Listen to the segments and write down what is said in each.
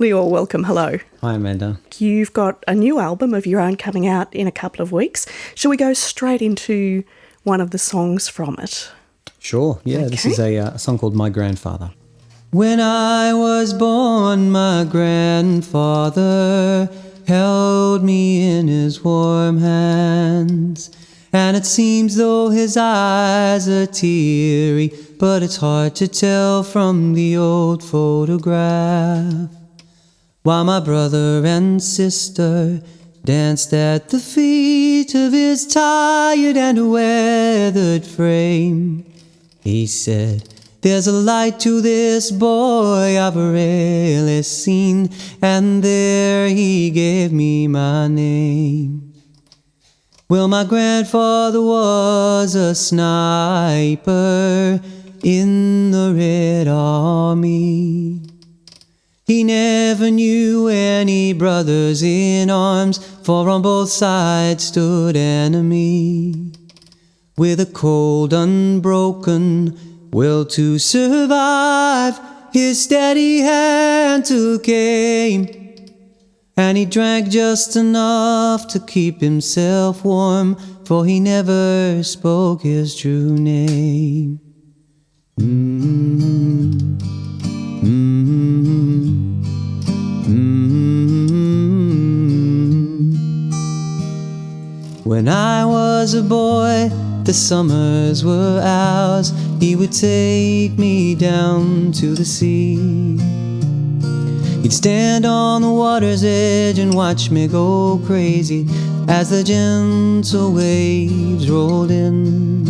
Lior, welcome. Hello. Hi, Amanda. You've got a new album of your own coming out in a couple of weeks. Shall we go straight into one of the songs from it? Sure, yeah. Okay. This is a song called My Grandfather. When I was born, my grandfather held me in his warm hands, and it seems though his eyes are teary, but it's hard to tell from the old photograph. While my brother and sister danced at the feet of his tired and weathered frame, he said, "There's a light to this boy I've rarely seen," and there he gave me my name. Well, my grandfather was a sniper in the Red Army. He never knew any brothers in arms, for on both sides stood enemy. With a cold, unbroken will to survive, his steady hand took aim, and he drank just enough to keep himself warm, for he never spoke his true name. When I was a boy, the summers were ours. He would take me down to the sea. He'd stand on the water's edge and watch me go crazy as the gentle waves rolled in.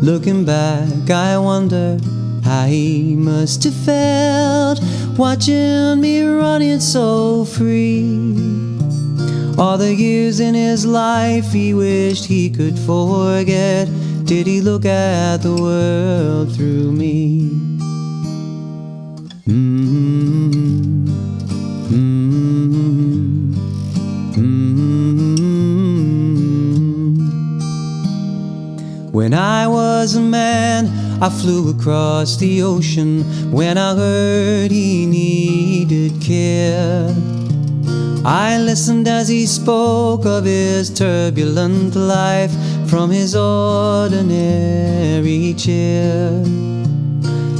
Looking back, I wonder how he must have felt watching me running so free. All the years in his life he wished he could forget. Did he look at the world through me? When I was a man, I flew across the ocean when I heard he needed care. I listened as he spoke of his turbulent life from his ordinary chair.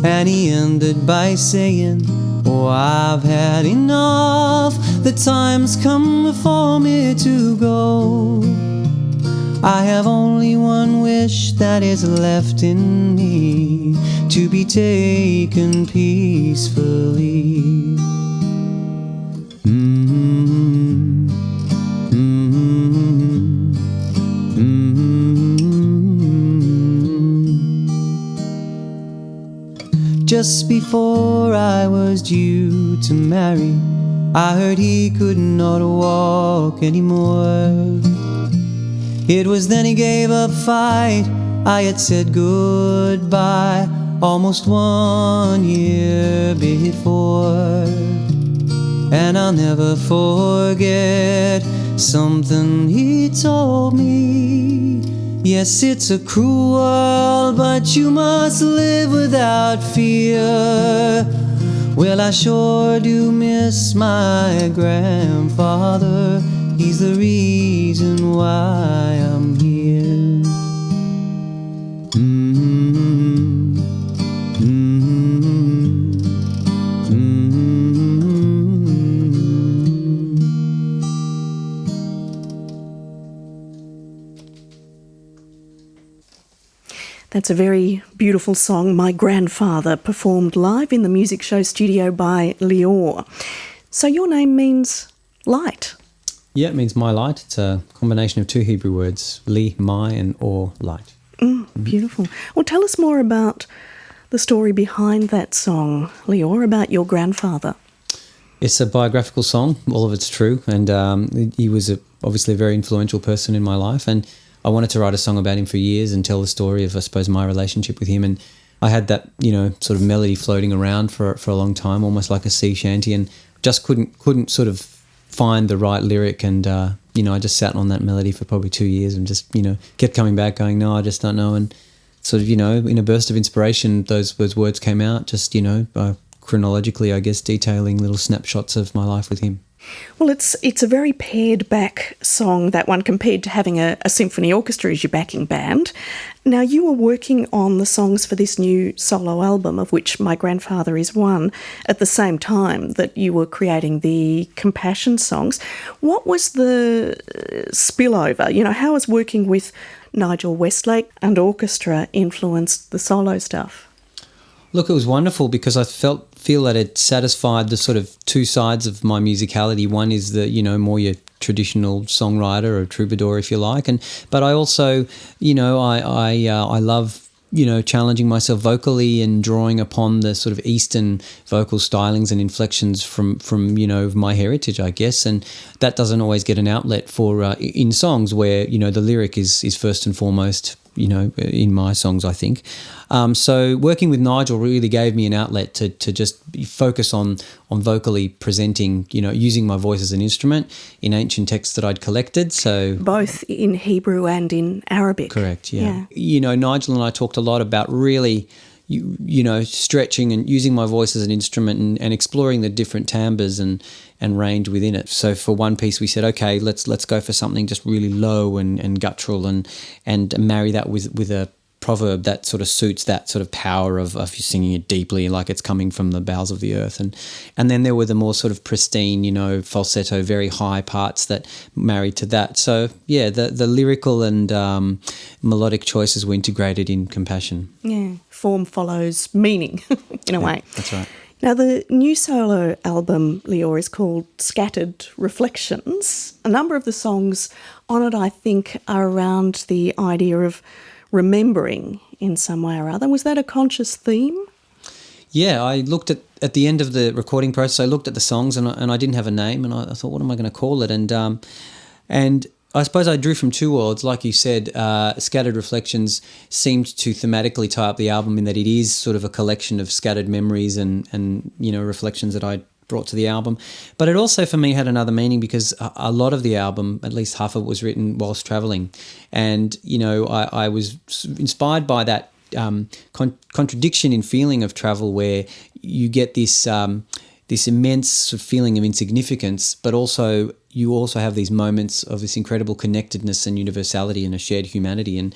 And he ended by saying, "Oh, I've had enough. The time's come for me to go. I have only one wish that is left in me, to be taken peacefully." Just before I was due to marry, I heard he could not walk anymore. It was then he gave up fight. I had said goodbye almost 1 year before. And I'll never forget something he told me. "Yes, it's a cruel world, but you must live without fear." Well, I sure do miss my grandfather. He's the reason why I'm here. That's a very beautiful song, My Grandfather, performed live in the music show studio by Lior. So your name means light. Yeah, it means my light. It's a combination of two Hebrew words, li, my, and or, light. Beautiful. Well, tell us more about the story behind that song, Lior, about your grandfather. It's a biographical song. All of it's true. And he was obviously a very influential person in my life. And I wanted to write a song about him for years and tell the story of, I suppose, my relationship with him. And I had that, sort of melody floating around for a long time, almost like a sea shanty, and just couldn't sort of find the right lyric. And, I just sat on that melody for probably 2 years and just, kept coming back going, no, I just don't know. And sort of, in a burst of inspiration, those words came out. Just, I chronologically, I guess, detailing little snapshots of my life with him. Well, it's a very pared back song, that one, compared to having a symphony orchestra as your backing band. Now, you were working on the songs for this new solo album, of which My Grandfather is one, at the same time that you were creating the Compassion songs. What was the spillover? You know, how has working with Nigel Westlake and orchestra influenced the solo stuff? Look, it was wonderful because I feel that it satisfied the sort of two sides of my musicality. One is the, you know, more your traditional songwriter or troubadour, if you like, but I also, you know, I love, you know, challenging myself vocally and drawing upon the sort of Eastern vocal stylings and inflections from you know, my heritage, I guess, and that doesn't always get an outlet for in songs where, you know, the lyric is first and foremost, you know, in my songs, I think. So working with Nigel really gave me an outlet to just focus on vocally presenting, you know, using my voice as an instrument in ancient texts that I'd collected. So both in Hebrew and in Arabic. Correct, yeah. You know, Nigel and I talked a lot about really, you know, stretching and using my voice as an instrument and exploring the different timbres and range within it. So for one piece we said, okay, let's go for something just really low and guttural and marry that with a proverb that sort of suits that sort of power of you singing it deeply, like it's coming from the bowels of the earth. And then there were the more sort of pristine, you know, falsetto, very high parts that married to that. So yeah, the lyrical and melodic choices were integrated in Compassion. Yeah, form follows meaning in a way. That's right. Now, the new solo album, Lior, is called Scattered Reflections. A number of the songs on it, I think, are around the idea of remembering in some way or other. Was that a conscious theme? Yeah, I looked at the end of the recording process, I looked at the songs and I didn't have a name, and I thought, what am I going to call it? And I suppose I drew from two worlds. Like you said, Scattered Reflections seemed to thematically tie up the album in that it is sort of a collection of scattered memories and you know, reflections that I brought to the album. But it also for me had another meaning because a lot of the album, at least half of it, was written whilst travelling. And, you know, I was inspired by that contradiction in feeling of travel where you get this this immense feeling of insignificance, but also you also have these moments of this incredible connectedness and universality and a shared humanity. And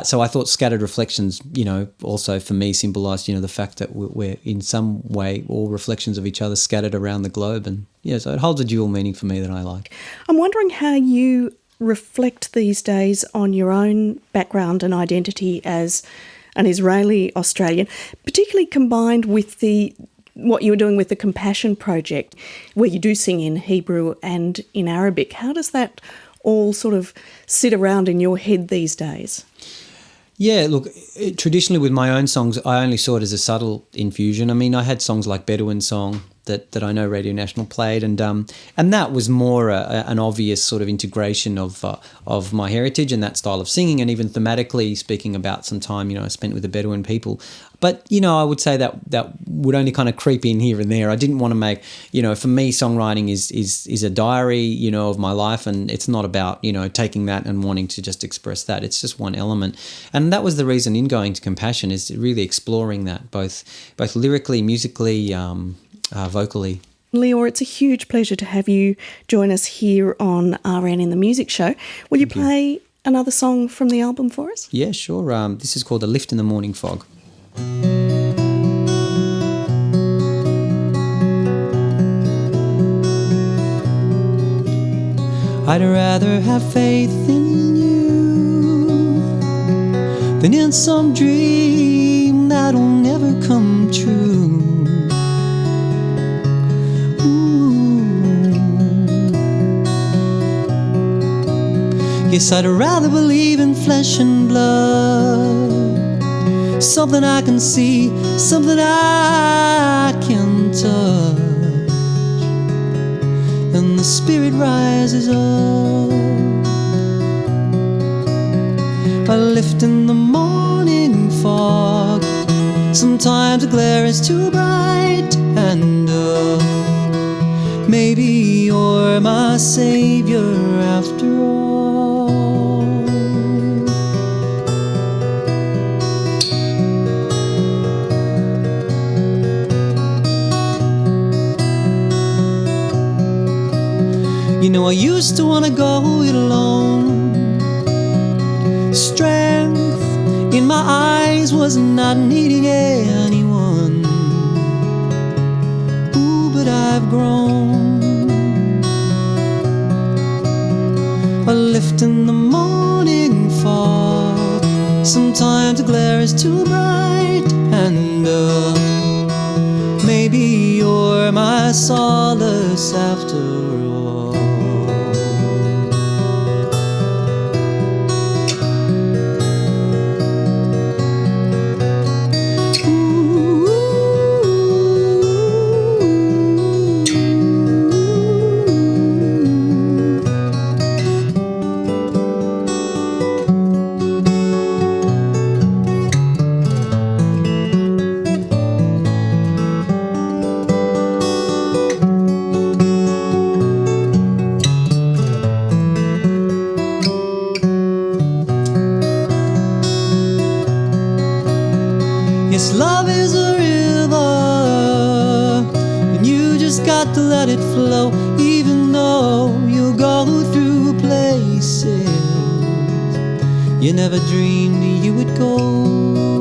so I thought Scattered Reflections, you know, also for me symbolised, you know, the fact that we're in some way all reflections of each other scattered around the globe. And yeah, so it holds a dual meaning for me that I like. I'm wondering how you reflect these days on your own background and identity as an Israeli Australian, particularly combined with what you were doing with the Compassion Project, where you do sing in Hebrew and in Arabic. How does that all sort of sit around in your head these days? Yeah, look, traditionally with my own songs, I only saw it as a subtle infusion. I mean, I had songs like Bedouin Song that I know Radio National played, and that was more an obvious sort of integration of my heritage and that style of singing, and even thematically speaking about some time, you know, I spent with the Bedouin people. But, you know, I would say that would only kind of creep in here and there. I didn't want to make, you know, for me, songwriting is a diary, you know, of my life, and it's not about, you know, taking that and wanting to just express that. It's just one element. And that was the reason in going to Compassion, is really exploring that, both lyrically, musically, vocally. Lior, it's a huge pleasure to have you join us here on RN in the Music Show. Will you play another song from the album for us? Yeah, sure. This is called A Lift in the Morning Fog. I'd rather have faith in you than in some dream that'll never come true. Yes, I'd rather believe in flesh and blood, something I can see, something I can touch, and the spirit rises up. I lift in the morning fog, sometimes the glare is too bright, and maybe you're my savior after all. You know, I used to want to go it alone. Strength in my eyes was not needing anyone. Ooh, but I've grown. A lift in the morning fog. Sometimes the glare is too bright to handle. Maybe you're my solace after all. Yes, love is a river, and you just got to let it flow. Even though you'll go through places you never dreamed you would go.